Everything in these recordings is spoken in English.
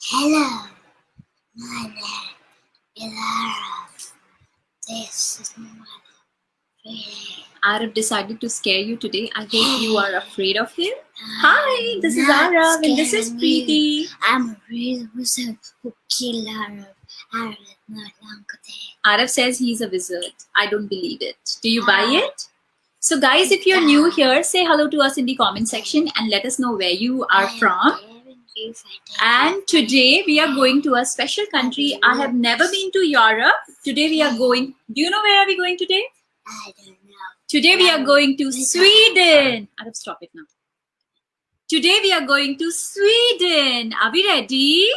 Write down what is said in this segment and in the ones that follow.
Hello, my name is Araf. This is my friend. Arab decided to scare you today. I hope you are afraid of him. Hi, this is Arab and this is Preeti. I'm a real wizard who killed Arab. Arab is not long today. Arab says he's a wizard. I don't believe it. Do you buy it? So guys, if you're new here, say hello to us in the comment section and let us know where you are from. And today we are going to a special country. I have never been to Europe. Today we are going. Do you know where are we going today? I don't know. Today we are going to Sweden. Arab, stop it now. Today we are going to Sweden. Are we ready?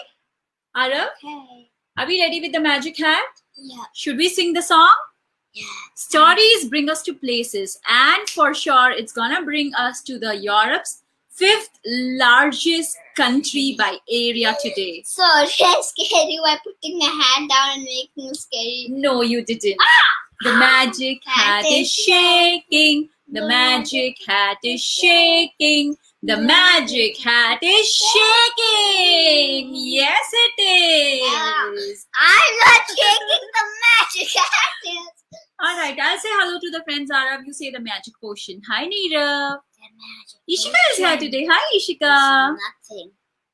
Arab, Okay. are we ready with the magic hat? Yeah. Should we sing the song? Yeah. Stories bring us to places, and for sure it's gonna bring us to the Europe's 5th largest country by area today. Sorry, I scared you by putting my hand down and making you scary. No, you didn't. The magic hat is shaking. The magic hat is shaking. The magic hat is shaking. Yes, it is. I'm not shaking the magic hat. All right, I'll say hello to the friends. Arab, you say the magic potion. Hi, Neerav. Ishika is here today. Hi, Ishika. Nothing.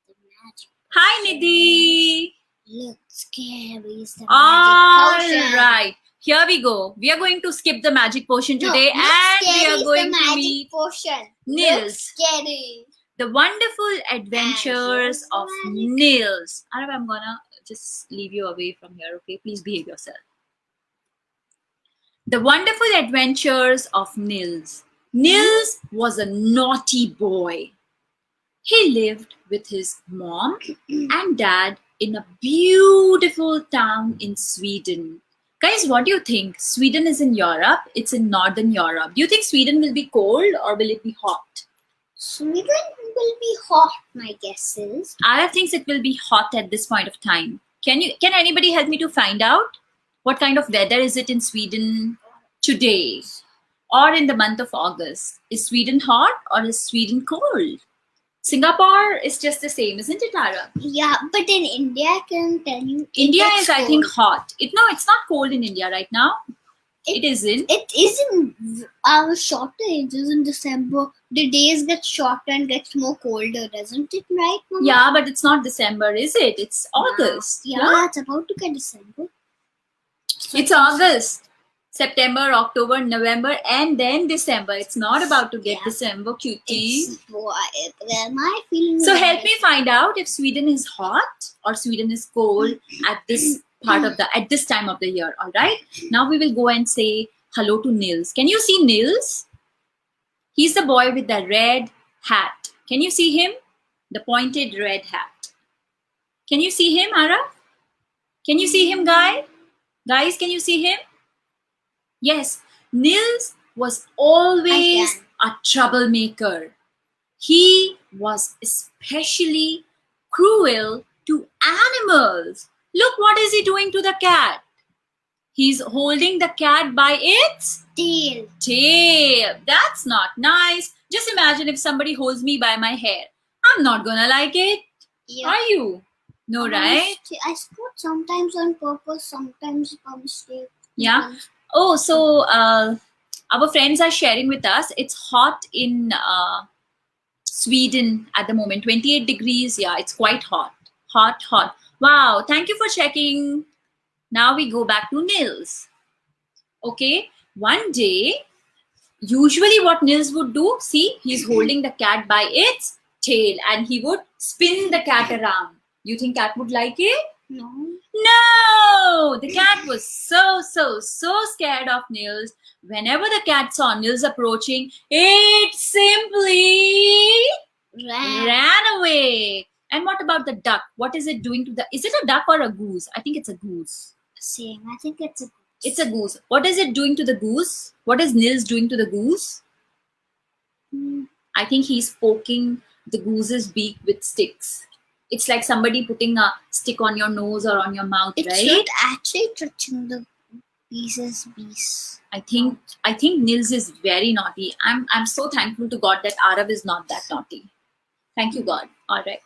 The magic. Hi, Nidhi. Look scary. It's the All magic potion. right, here we go. We are going to skip the magic potion today, No, and we scary are is going the to magic meet potion. Nils. Look scary. The wonderful adventures of Nils. Arab, I'm gonna just leave you away from here, okay? Please behave yourself. The wonderful adventures of Nils. Nils was a naughty boy. He lived with his mom and dad in a beautiful town in Sweden. Guys, what do you think? Sweden is in Europe. It's in Northern Europe. Do you think Sweden will be cold or will it be hot? Sweden will be hot, my guess is. Arab thinks it will be hot at this point of time. Can anybody help me to find out what kind of weather is it in Sweden today or in the month of August? Is Sweden hot or is Sweden cold? Singapore is just the same, isn't it, Arab? Yeah, but in India, I can tell you. India it's is, I think, cold. hot. No, it's not cold in India right now. It isn't. It isn't our shorter ages in December. The days get shorter and gets more colder, doesn't it, right, Mama? Yeah, but it's not December, is it? It's August. Yeah, it's about to get December. It's August. September, October, November, and then December. It's not about to get December, cutie. My feeling So help me find out if Sweden is hot or Sweden is cold at this at this time of the year. All right. Now we will go and say hello to Nils. Can you see Nils? He's the boy with the red hat. Can you see him? The pointed red hat. Can you see him, Ara? Can you see him, guys? Can you see him? Yes. Nils was always a troublemaker. He was especially cruel to animals. Look, what is he doing to the cat? He's holding the cat by its tail. That's not nice. Just imagine if somebody holds me by my hair. I'm not gonna like it. Yeah. Are you? No, right? I suppose sometimes on purpose, sometimes by mistake. Yeah. Oh, so our friends are sharing with us. It's hot in Sweden at the moment. 28 degrees. Yeah, it's quite hot. Hot. Wow. Thank you for checking. Now we go back to Nils. Okay. One day, usually what Nils would do, see, he's holding the cat by its tail and he would spin the cat around. You think cat would like it? No! The cat was so scared of Nils. Whenever the cat saw Nils approaching, it simply ran away. And what about the duck? What is it doing to the... Is it a duck or a goose? I think it's a goose. Same. I think it's a goose. It's a goose. What is it doing to the goose? What is Nils doing to the goose? I think he's poking the goose's beak with sticks. It's like somebody putting a stick on your nose or on your mouth, right? It's not actually touching the goose's beak. I think Nils is very naughty. I'm so thankful to God that Arav is not that naughty. Thank you, God. All right.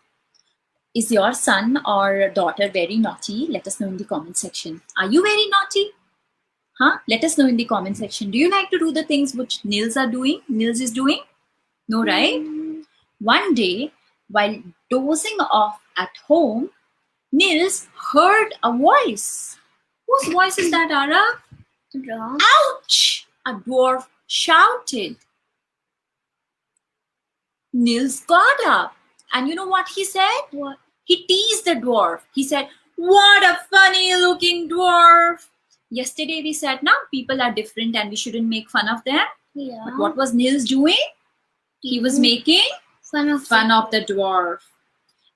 Is your son or daughter very naughty? Let us know in the comment section. Are you very naughty? Huh? Let us know in the comment section. Do you like to do the things which Nils is doing? No, right? One day, while dozing off at home, Nils heard a voice. Whose voice is that, Ara? Dwarf. Ouch! A dwarf shouted. Nils got up. And you know what he said? What? He teased the dwarf. He said, "What a funny looking dwarf." Yesterday we said, now people are different and we shouldn't make fun of them. Yeah. But what was Nils doing? He was making fun of the dwarf.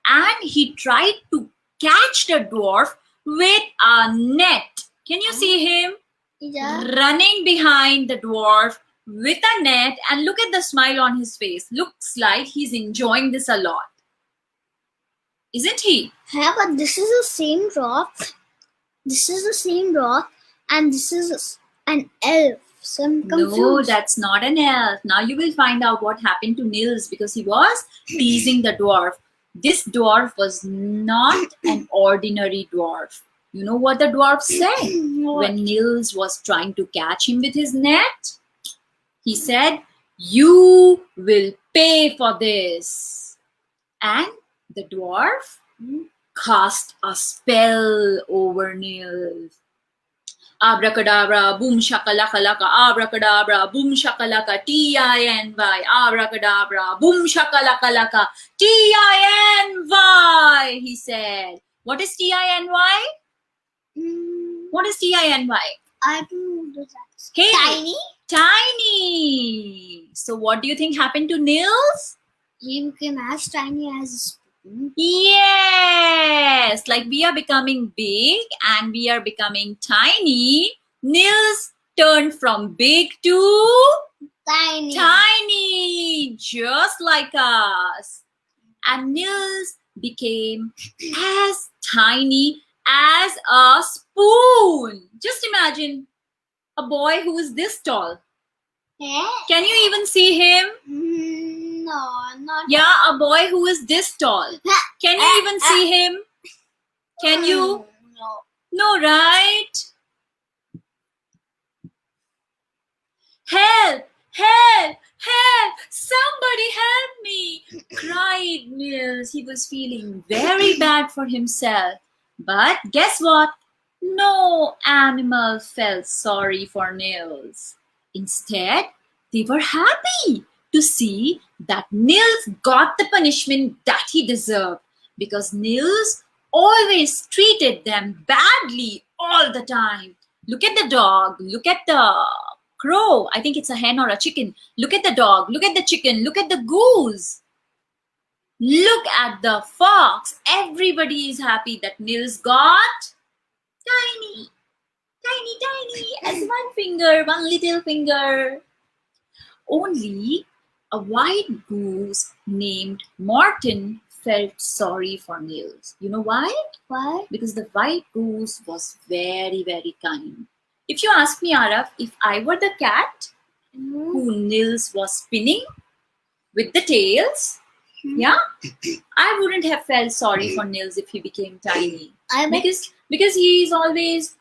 And he tried to catch the dwarf with a net. Can you see him? Yeah. Running behind the dwarf with a net, and look at the smile on his face. Looks like he's enjoying this a lot. Isn't he? Yeah, but this is the same rock. This is the same rock, and this is an elf. So I'm confused. No, that's not an elf. Now you will find out what happened to Nils because he was teasing the dwarf. This dwarf was not an ordinary dwarf. You know what the dwarf said when Nils was trying to catch him with his net? He said, "You will pay for this." And the dwarf cast a spell over Nils. Abracadabra, boom shakalaka laka, abracadabra, boom shakalaka, T-I-N-Y, abracadabra, boom shakalaka laka, T-I-N-Y, he said. What is T-I-N-Y? What is T-I-N-Y? I don't know that. Hey, Tiny? Tiny. So what do you think happened to Nils? He became as tiny as a spoon. Yes, like we are becoming big and we are becoming tiny. Nils turned from big to tiny, just like us. And Nils became as tiny as a spoon. Just imagine a boy who is this tall. Can you even see him? No, not. Yeah, a boy who is this tall. Can you even see him? Can you? No. No, right? Help! Help! Help! Somebody help me! Cried Nils. He was feeling very bad for himself. But guess what? No animal felt sorry for Nils. Instead, they were happy to see that Nils got the punishment that he deserved because Nils always treated them badly all the time. Look at the dog, look at the crow. I think it's a hen or a chicken. Look at the dog, look at the chicken, look at the goose. Look at the fox. Everybody is happy that Nils got tiny, tiny, tiny as one finger, one little finger. Only a white goose named Martin felt sorry for Nils. You know why? Why? Because the white goose was very, very kind. If you ask me, Araf, if I were the cat who Nils was spinning with the tails, yeah, I wouldn't have felt sorry for Nils if he became tiny. Because he's always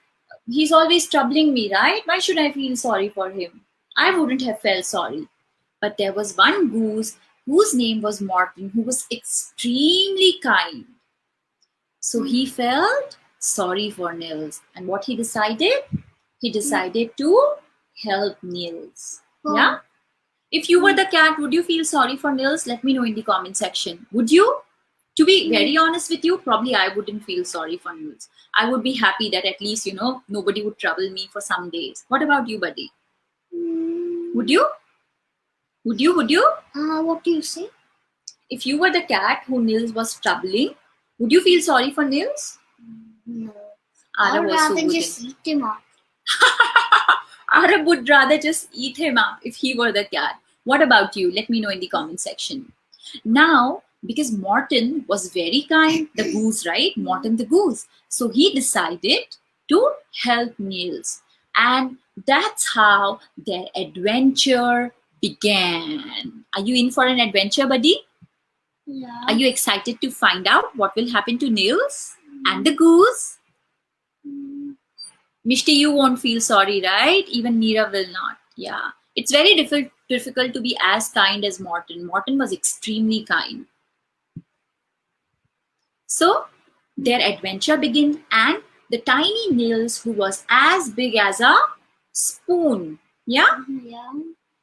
troubling me, right? Why should I feel sorry for him? I wouldn't have felt sorry. But there was one goose whose name was Martin who was extremely kind. So he felt sorry for Nils. And what he decided? He decided to help Nils. Yeah? If you were the cat, would you feel sorry for Nils? Let me know in the comment section. Would you? To be very honest with you, probably I wouldn't feel sorry for Nils. I would be happy that at least, nobody would trouble me for some days. What about you, buddy? Would you? Would you? What do you say? If you were the cat who Nils was troubling, would you feel sorry for Nils? No. Arab I'd also rather wouldn't. just eat him up. Arab would rather just eat him up if he were the cat. What about you? Let me know in the comment section. Now, because Martin was very kind, the goose, right? Martin the goose. So he decided to help Nils. And that's how their adventure began. Are you in for an adventure, buddy? Yeah. Are you excited to find out what will happen to Nils and the goose? Mishti, you won't feel sorry, right? Even Meera will not. Yeah. It's very difficult to be as kind as Morton. Morton was extremely kind. So their adventure began, and the tiny Nils, who was as big as a spoon, yeah, Yeah.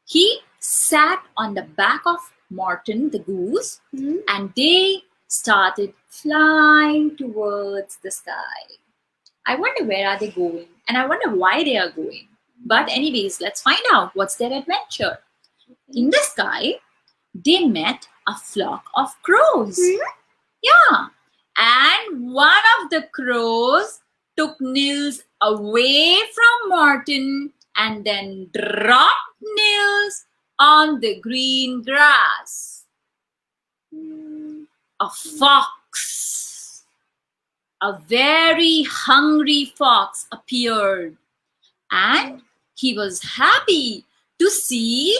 he sat on the back of Morton the goose, and they started flying towards the sky. I wonder where are they going, and I wonder why they are going. But anyways, let's find out what's their adventure. In the sky, they met a flock of crows. Yeah. And one of the crows took Nils away from Martin and then dropped Nils on the green grass. A fox, a very hungry fox, appeared, and he was happy to see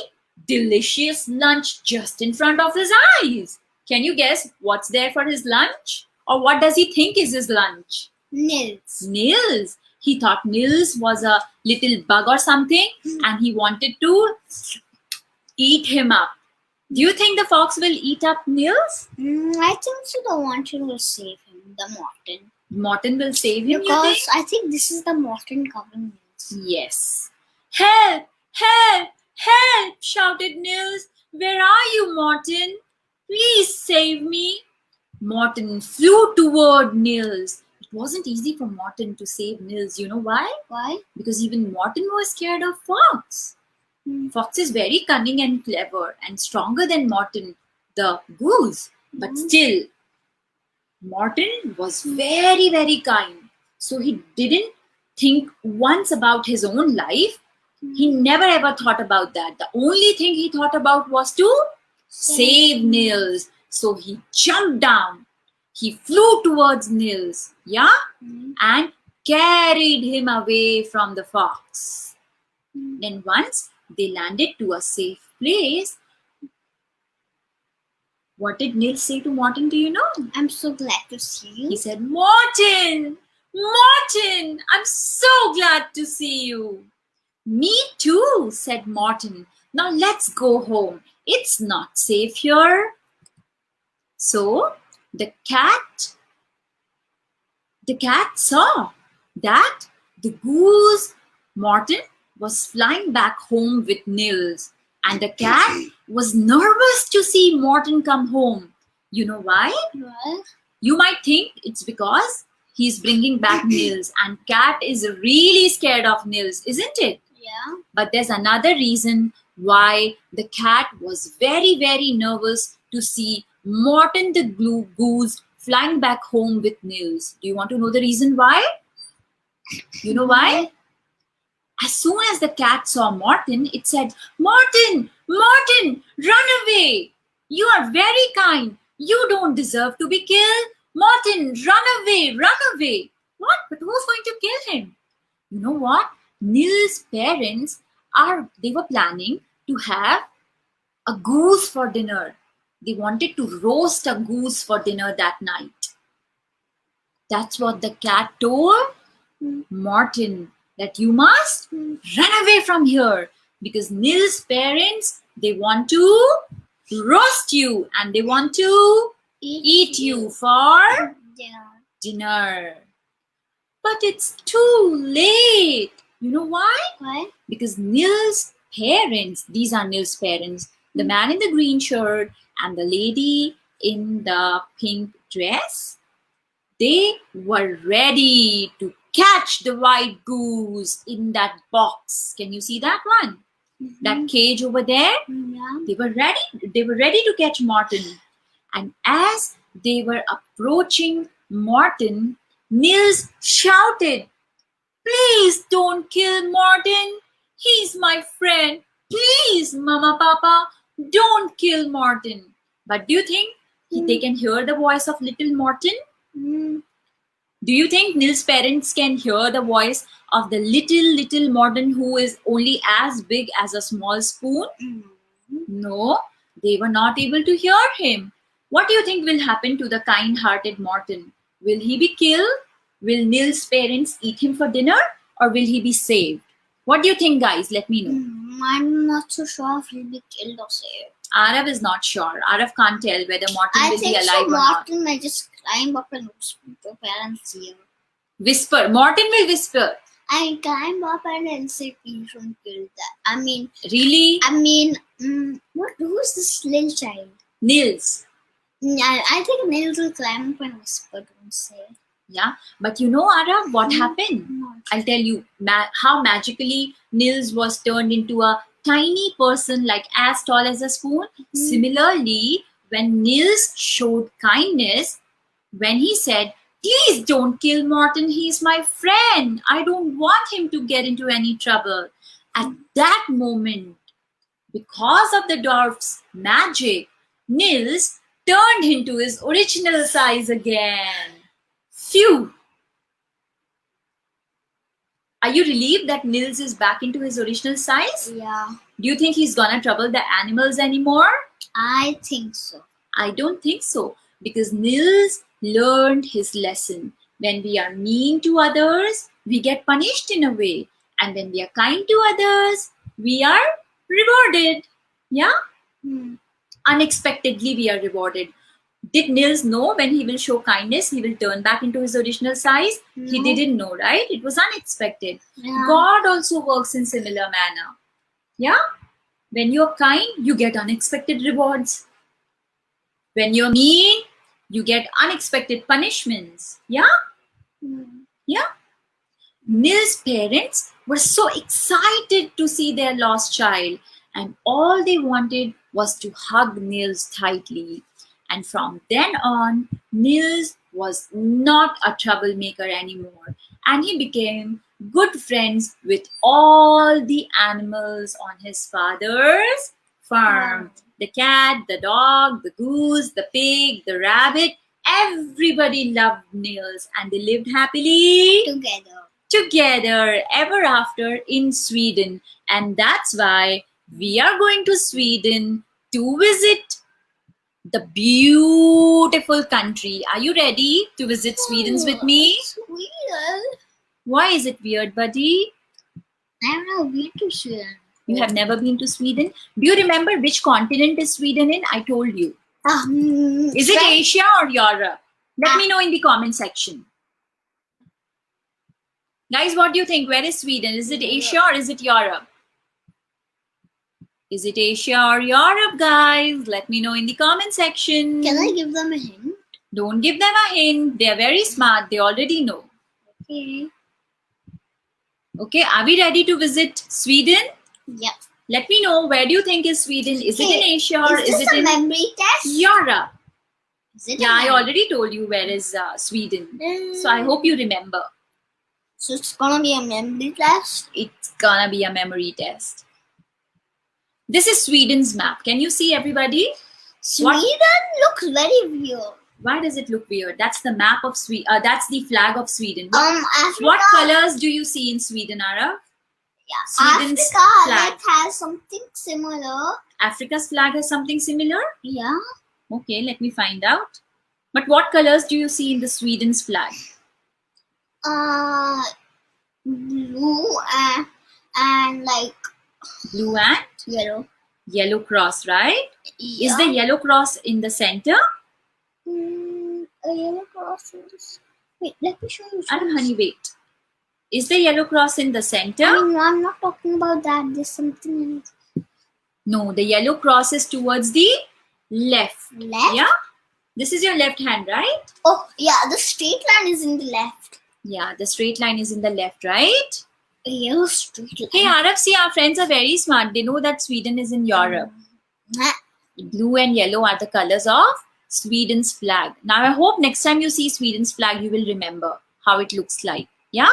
delicious lunch just in front of his eyes. Can you guess what's there for his lunch? Or what does he think is his lunch? Nils. Nils. He thought Nils was a little bug or something, and he wanted to eat him up. Do you think the fox will eat up Nils? I think so. The Morton will save him. The Morton. Morton will save him, you think? Because I think this is the Morton covering Nils. Yes. Help! Help! Help! Shouted Nils. Where are you, Morton? Please save me. Morton flew toward Nils. It wasn't easy for Morton to save Nils. You know why? Why? Because even Morton was scared of Fox. Fox is very cunning and clever and stronger than Morton, the goose. But still, Morton was very, very kind. So he didn't think once about his own life. He never ever thought about that. The only thing he thought about was to save Nils. So he jumped down. He flew towards Nils, yeah, and carried him away from the fox. Then once they landed to a safe place, what did Nils say to Morton? Do you know? I'm so glad to see you. He said, Morton, Morton, I'm so glad to see you. Me too, said Morton. Now let's go home. It's not safe here. So the cat saw that the goose, Morton, was flying back home with Nils, and the cat was nervous to see Morton come home. You know why? What? You might think it's because he's bringing back Nils, and cat is really scared of Nils, isn't it? Yeah. But there's another reason why the cat was very, very nervous to see Morton the goose flying back home with Nils. Do you want to know the reason why? You know why? As soon as the cat saw Morton, it said, Morton, Morton, run away. You are very kind. You don't deserve to be killed. Morton, run away, run away. What? But who's going to kill him? You know what? Nils' parents they were planning to have a goose for dinner. They wanted to roast a goose for dinner that night. That's what the cat told Morton, that you must run away from here, because Nils' parents, they want to roast you and they want to eat you for dinner. But it's too late. You know why? Why? Because Nils' parents, these are Nils' parents, the man in the green shirt and the lady in the pink dress, they were ready to catch the white goose in that box. Can you see that one? That cage over there? Yeah. They were ready. They were ready to catch Morton. And as they were approaching Morton, Nils shouted, Please don't kill Morton. He's my friend. Please, Mama, Papa, don't kill Morton. But do you think they can hear the voice of little Morton? Do you think Nils' parents can hear the voice of the little Morton who is only as big as a small spoon? No, they were not able to hear him. What do you think will happen to the kind-hearted Morton? Will he be killed? Will Nils' parents eat him for dinner? Or will he be saved? What do you think, guys? Let me know. I'm not so sure if he'll be killed or saved. Arav is not sure. Arav can't tell whether Morton I will be think alive so. or not. Morton may just climb up and whisper to parents' ear. Whisper. Morton will whisper. I climb up and say, please don't kill that. I mean, Really? who's this little child? Nils. I think Nils will climb up and whisper, don't say. Yeah, but you know, Arav, what happened? I'll tell you how magically Nils was turned into a tiny person, like as tall as a spoon. Similarly, when Nils showed kindness, when he said, please don't kill Morton, he's my friend. I don't want him to get into any trouble. At that moment, because of the dwarf's magic, Nils turned into his original size again. Phew! Are you relieved that Nils is back into his original size? Yeah. Do you think he's gonna trouble the animals anymore? I think so. I don't think so, because Nils learned his lesson. When we are mean to others, we get punished in a way. And when we are kind to others, we are rewarded. Yeah? Unexpectedly, we are rewarded. Did Nils know when he will show kindness, he will turn back into his original size? No. He didn't know, right? It was unexpected. Yeah. God also works in similar manner. Yeah? When you're kind, you get unexpected rewards. When you're mean, you get unexpected punishments. Yeah? Yeah? Nils' parents were so excited to see their lost child, and all they wanted was to hug Nils tightly. And from then on, Nils was not a troublemaker anymore, and he became good friends with all the animals on his father's farm. The cat, the dog, the goose, the pig, the rabbit, everybody loved Nils, and they lived happily together ever after in Sweden. And that's why we are going to Sweden to visit the beautiful country. Are you ready to visit Sweden with me? It's weird. Why is it weird, buddy? I've never been to Sweden. You have never been to Sweden? Do you remember which continent is Sweden in? I told you. Is it Asia or Europe? Let me know in the comment section. Guys, what do you think? Where is Sweden? Is it Asia or is it Europe? Is it Asia or Europe, guys? Let me know in the comment section. Can I give them a hint? Don't give them a hint. They are very smart. They already know. Okay. Okay, are we ready to visit Sweden? Yeah. Let me know, where do you think is Sweden? Is it in Asia or is it in memory test? Europe? Is it I already told you where is Sweden. So I hope you remember. So it's gonna be a memory test? It's gonna be a memory test. This is Sweden's map. Can you see, everybody? Sweden looks very weird. Why does it look weird? That's the map of Sweden. That's the flag of Sweden. Africa. What colors do you see in Sweden, Ara? Yeah, Sweden's Africa has something similar. Africa's flag has something similar? Yeah. Okay, let me find out. But what colors do you see in the Sweden's flag? Blue and like blue and yellow. Yellow cross, right? Yeah. Is the yellow cross in the center? A yellow cross is... Wait, let me show you. Honey, wait. Is the yellow cross in the center? I'm not talking about that. There's something in it. No, the yellow cross is towards the left. Left? Yeah? This is your left hand, right? Oh, yeah. The straight line is in the left. Yeah, the straight line is in the left, right? A yellow straight line. Hey, Arab, see, our friends are very smart. They know that Sweden is in Europe. Blue and yellow are the colors of Sweden's flag. Now, I hope next time you see Sweden's flag, you will remember how it looks like. Yeah?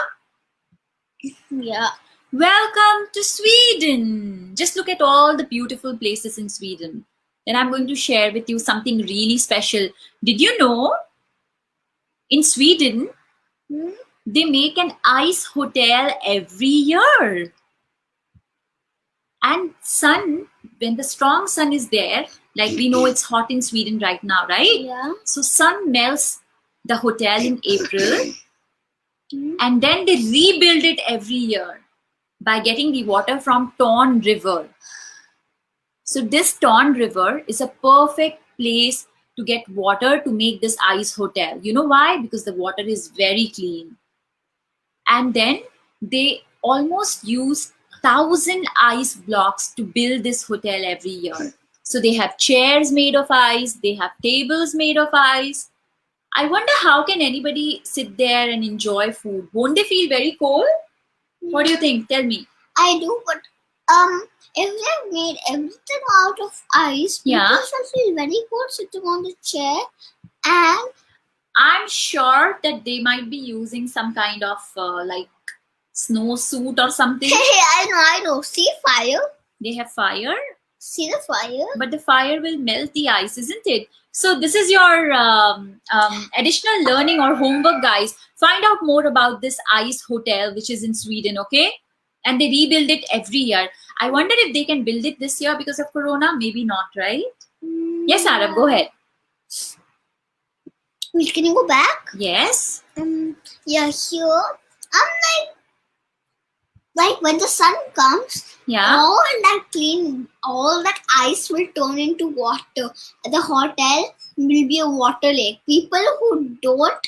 Yeah. Welcome to Sweden. Just look at all the beautiful places in Sweden. Then I'm going to share with you something really special. Did you know in Sweden, they make an ice hotel every year? And sun, when the strong sun is there, Like we know it's hot in Sweden right now, right? Yeah. So sun melts the hotel in April, Hmm. and then they rebuild it every year by getting the water from Torn River. So this Torn River is a perfect place to get water to make this ice hotel. You know why? Because the water is very clean. And then they almost use 1,000 ice blocks to build this hotel every year. So they have chairs made of ice, they have tables made of ice. I wonder how can anybody sit there and enjoy food? Won't they feel very cold? What do you think? Tell me. I do, but if they made everything out of ice, Yeah. people should feel very cold sitting on the chair. And I'm sure that they might be using some kind of like snow suit or something. I know. See fire? They have fire, See the fire? but the fire will melt the ice, isn't it? So this is your additional learning or homework, guys. Find out more about this ice hotel, which is in Sweden, okay? And they rebuild it every year. I wonder if they can build it this year because of Corona. Maybe not, right? Yes, Arab, go ahead. Wait, can you go back? Yes. Yeah, here. I'm like when the sun comes, Yeah. all that ice will turn into water. The hotel will be a water lake. People who don't.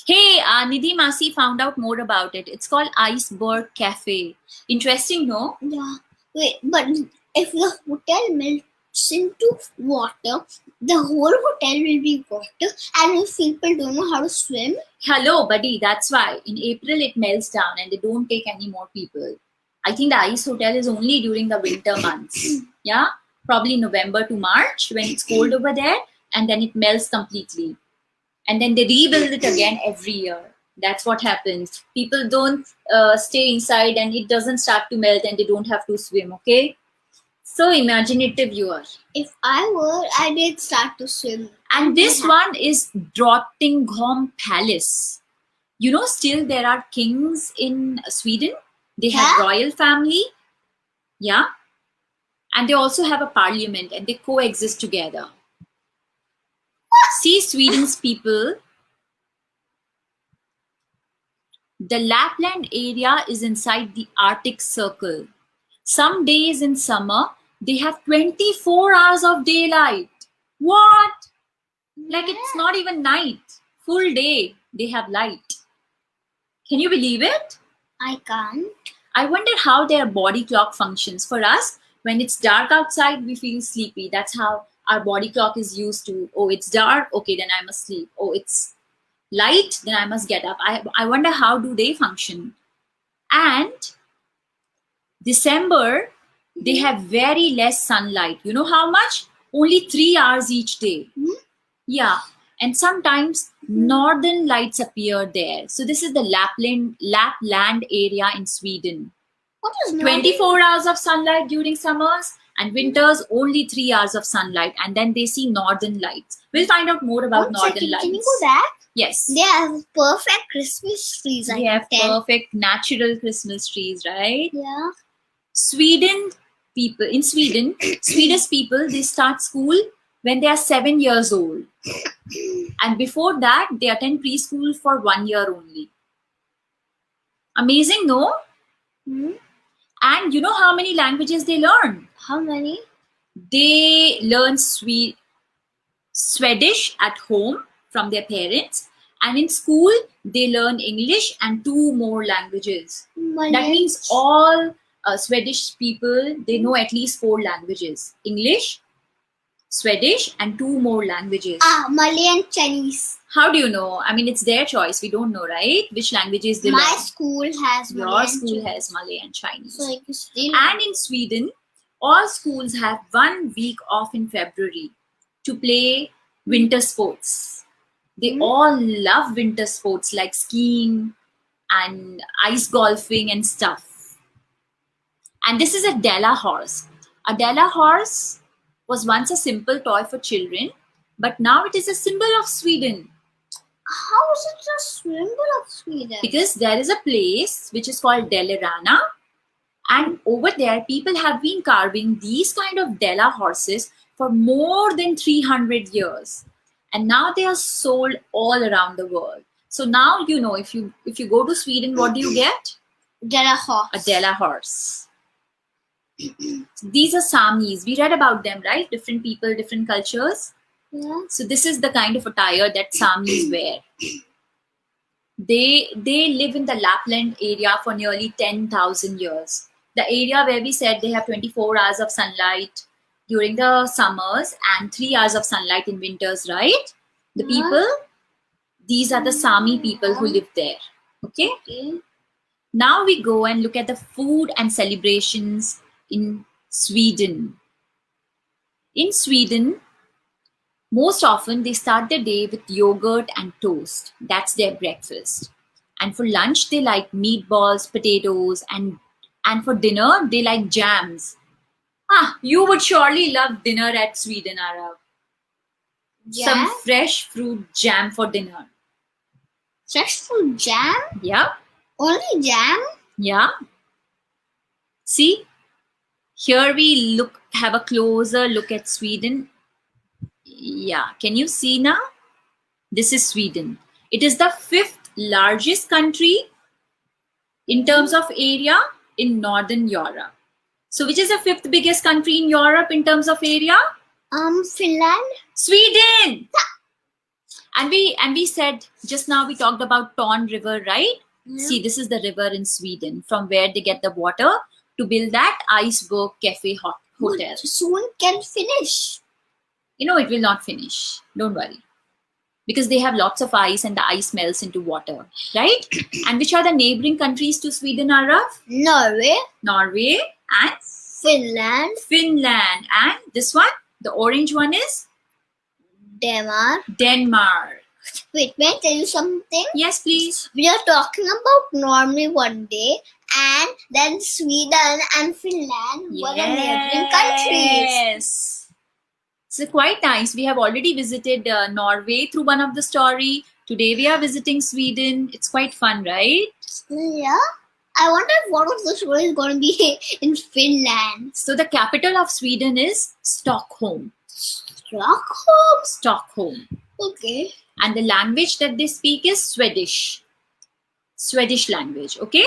Hey, Nidhi Masi found out more about it. It's called Iceberg Cafe. Interesting, no? Yeah. Wait, but if the hotel melts into water, the whole hotel will be water. And if people don't know how to swim, Hello, buddy. That's why in April it melts down and they don't take any more people. I think the ice hotel is only during the winter months. Yeah, probably November to March when it's cold over there, and then it melts completely. And then they rebuild it again every year. That's what happens. People don't stay inside and it doesn't start to melt and they don't have to swim, okay? So imaginative you are. if I were, I did start to swim. And this one is Drottningholm Palace. You know, still there are kings in Sweden. They have Yeah? royal family. Yeah. And they also have a parliament and they coexist together. See Sweden's people. The Lapland area is inside the Arctic Circle. Some days in summer, they have 24 hours of daylight. What? Like it's not even night. Full day, they have light. Can you believe it? I can't. I wonder how their body clock functions. For us, when it's dark outside, we feel sleepy. That's how our body clock is used to. Oh, it's dark. Okay, then I must sleep. Oh, it's light. Then I must get up. I wonder how do they function. And December, they have very less sunlight. You know how much? Only 3 hours each day. Yeah. And sometimes northern lights appear there. So this is the Lapland area in Sweden. What is 24 hours of sunlight during summers and winters only 3 hours of sunlight, and then they see northern lights. We'll find out more about northern lights. Can you go back? Yes. They have perfect Christmas trees. They have perfect natural Christmas trees, right? Yeah. Swedish people, they start school when they are 7 years old. And before that, they attend preschool for 1 year only. Amazing, no? And you know how many languages they learn? How many? They learn Swedish at home from their parents. And in school, they learn English and 2 more languages. That means all Swedish people, they know at least 4 languages. English, Swedish, and 2 more languages. Malay and Chinese. How do you know? I mean, it's their choice. We don't know, right? Which languages they learn. My school has Malay. Your school has Malay and Chinese. So you still. And in Sweden, all schools have 1 week off in February to play winter sports. They all love winter sports like skiing and ice golfing and stuff. And this is a Della horse. A Della horse was once a simple toy for children, but now it is a symbol of Sweden. How is it a symbol of Sweden? Because there is a place which is called Dalarna, and over there people have been carving these kind of Della horses for more than 300 years. And now they are sold all around the world. So now you know, if you go to Sweden, what do you get? Della horse. A Della horse. These are Samis. We read about them, right? Different people, different cultures. Yeah. So this is the kind of attire that Samis wear. They live in the Lapland area for nearly 10,000 years. The area where we said they have 24 hours of sunlight during the summers and 3 hours of sunlight in winters, right? The Yeah. people, these are the Sami people who live there. Okay? Okay. Now we go and look at the food and celebrations in Sweden. In Sweden, most often they start their day with yogurt and toast. That's their breakfast. And for lunch, they like meatballs, potatoes, and for dinner, they like jams. You would surely love dinner at Sweden, Arav. Jam? Some fresh fruit jam for dinner. Fresh fruit jam? Yeah, Only jam? yeah. See, here we have a closer look at Sweden. Yeah, can you see now? This is Sweden. It is the 5th largest country in terms of area in Northern Europe. So which is the 5th biggest country in Europe in terms of area? Finland? Sweden! And we said, just now we talked about Torn River, right? Yeah. See, this is the river in Sweden from where they get the water to build that iceberg cafe hotel. But soon can finish. You know, it will not finish. Don't worry. Because they have lots of ice and the ice melts into water, right? And which are the neighboring countries to Sweden, Arav? Norway? Norway and Finland? Finland. And this one, the orange one is Denmark? Denmark. Wait, may I tell you something? Yes, please. We are talking about Norway one day, and then Sweden and Finland were the neighboring countries. Yes. So quite nice. We have already visited Norway through one of the story. Today we are visiting Sweden. It's quite fun, right? Yeah. I wonder if one of the stories is going to be in Finland. So the capital of Sweden is Stockholm. Stockholm? Stockholm. Okay. And the language that they speak is Swedish. Swedish language, okay?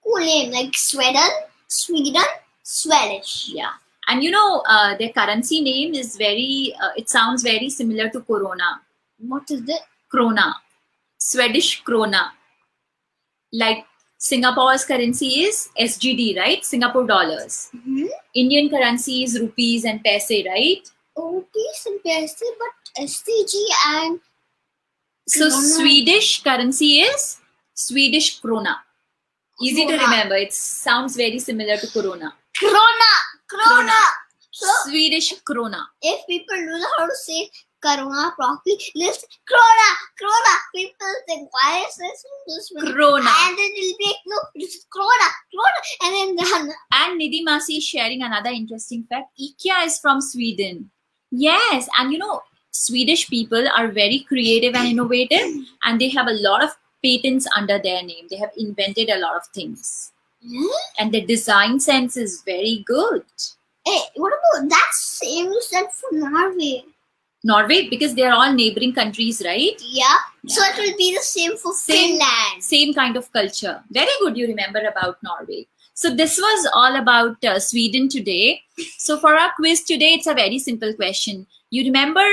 Cool name, like Sweden, Swedish. Yeah. And you know, their currency name is it sounds very similar to Corona. What is it? Krona. Swedish krona. Like Singapore's currency is SGD, right? Singapore dollars. Mm-hmm. Indian currency is rupees and paise, right? Rupees and paise, but SCG and... So Krona. Swedish currency is Swedish krona. Easy to Krona. remember. It sounds very similar to Corona. Krona! So, Swedish krona. if people don't know how to say Corona properly, let's Krona. People think, why is this one? Krona. And then it'll be like, no, it's Krona. And then done. And Nidhi Masi is sharing another interesting fact. IKEA is from Sweden. Yes. And you know, Swedish people are very creative and innovative, and they have a lot of patents under their name. They have invented a lot of things. And their design sense is very good. Hey, what about that same you said for Norway? Norway, because they are all neighboring countries, right? Yeah. So it will be the same for Finland. Same kind of culture. Very good you remember about Norway. So this was all about Sweden today. So for our quiz today, it's a very simple question. You remember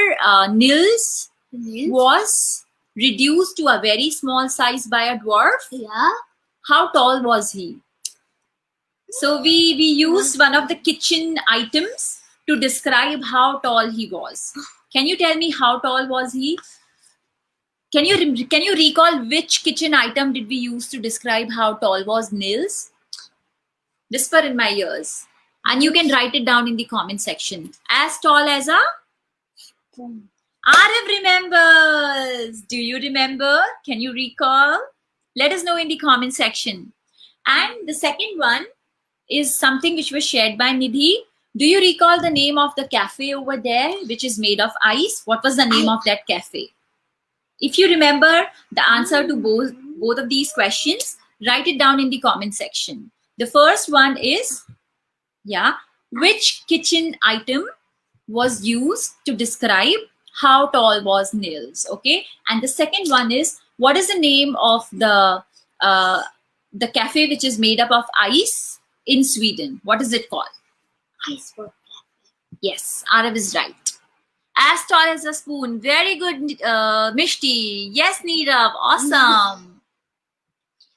Nils was reduced to a very small size by a dwarf? Yeah. How tall was he? So we used one of the kitchen items to describe how tall he was. Can you tell me how tall was he? Can you recall which kitchen item did we use to describe how tall was Nils? Whisper in my ears. And you can write it down in the comment section. As tall as a? Arif remembers. Do you remember? Can you recall? Let us know in the comment section. And the second one is something which was shared by Nidhi. Do you recall the name of the cafe over there, which is made of ice? What was the name of that cafe? If you remember the answer to both of these questions, write it down in the comment section. The first one is, which kitchen item was used to describe how tall was Nils. Okay, and the second one is, what is the name of the cafe which is made up of ice in Sweden? What is it called? Iceberg. Yes, Arav is right. As tall as a spoon. Very good, Mishti. Yes, Neerav. Awesome.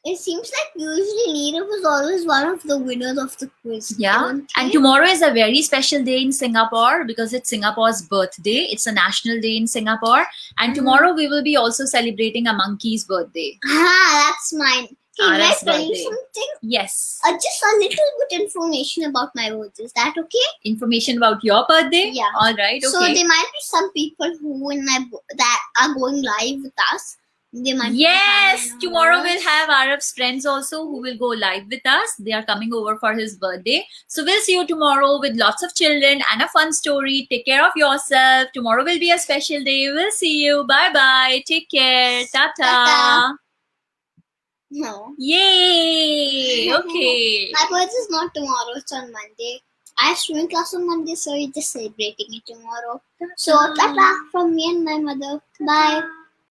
It seems like usually Neerav was always one of the winners of the quiz. Yeah. don't And you? tomorrow is a very special day in Singapore because it's Singapore's birthday. It's a national day in Singapore. And tomorrow we will be also celebrating a monkey's birthday. That's mine. Can I Arav's tell you birthday. something? Yes. Just a little bit information about my birthday. Is that okay? Information about your birthday? Yeah. All right. Okay. So there might be some people who that are going live with us. They might Yes, be tomorrow we'll have Arab's friends also who will go live with us. They are coming over for his birthday. So we'll see you tomorrow with lots of children and a fun story. Take care of yourself. Tomorrow will be a special day. We'll see you. Bye-bye. Take care. Ta-ta. Ta-ta. No. Yay. Okay. My birthday is not tomorrow. It's on Monday. I have swimming class on Monday, so we're just celebrating it tomorrow. So, ta-ta from me and my mother. Bye.